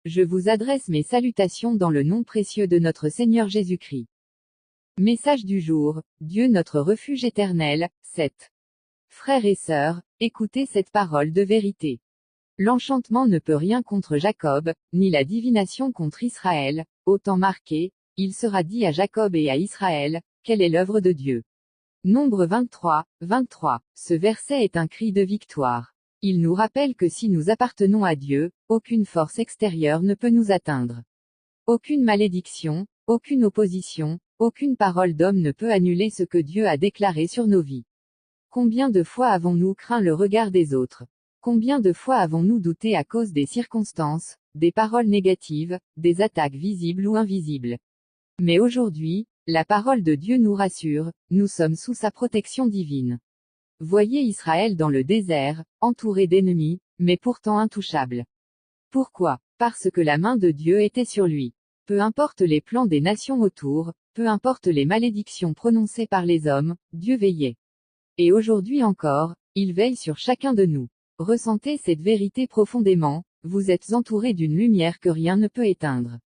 Je vous adresse mes salutations dans le nom précieux de notre Seigneur Jésus-Christ. Message du jour, Dieu notre refuge éternel, 7. Frères et sœurs, écoutez cette parole de vérité. L'enchantement ne peut rien contre Jacob, ni la divination contre Israël, autant marqué, il sera dit à Jacob et à Israël, quelle est l'œuvre de Dieu. Nombre 23, 23. Ce verset est un cri de victoire. Il nous rappelle que si nous appartenons à Dieu, aucune force extérieure ne peut nous atteindre. Aucune malédiction, aucune opposition, aucune parole d'homme ne peut annuler ce que Dieu a déclaré sur nos vies. Combien de fois avons-nous craint le regard des autres? Combien de fois avons-nous douté à cause des circonstances, des paroles négatives, des attaques visibles ou invisibles? Mais aujourd'hui, la parole de Dieu nous rassure, nous sommes sous sa protection divine. Voyez Israël dans le désert, entouré d'ennemis, mais pourtant intouchable. Pourquoi? Parce que la main de Dieu était sur lui. Peu importe les plans des nations autour, peu importe les malédictions prononcées par les hommes, Dieu veillait. Et aujourd'hui encore, il veille sur chacun de nous. Ressentez cette vérité profondément, vous êtes entouré d'une lumière que rien ne peut éteindre.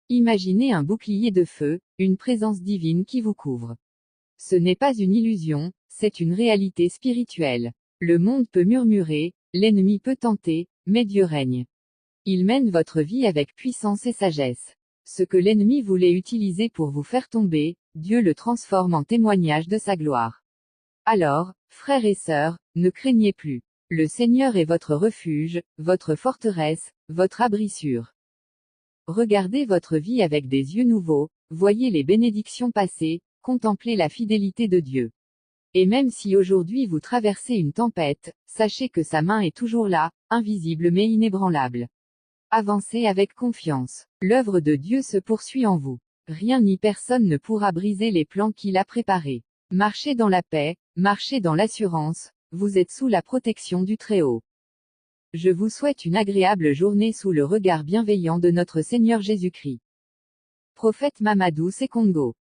Imaginez un bouclier de feu, une présence divine qui vous couvre. Ce n'est pas une illusion, c'est une réalité spirituelle. Le monde peut murmurer, l'ennemi peut tenter, mais Dieu règne. Il mène votre vie avec puissance et sagesse. Ce que l'ennemi voulait utiliser pour vous faire tomber, Dieu le transforme en témoignage de sa gloire. Alors, frères et sœurs, ne craignez plus. Le Seigneur est votre refuge, votre forteresse, votre abri sûr. Regardez votre vie avec des yeux nouveaux, voyez les bénédictions passées, contemplez la fidélité de Dieu. Et même si aujourd'hui vous traversez une tempête, sachez que sa main est toujours là, invisible mais inébranlable. Avancez avec confiance. L'œuvre de Dieu se poursuit en vous. Rien ni personne ne pourra briser les plans qu'il a préparés. Marchez dans la paix, marchez dans l'assurance, vous êtes sous la protection du Très-Haut. Je vous souhaite une agréable journée sous le regard bienveillant de notre Seigneur Jésus-Christ. Prophète Mamadou Sekongo.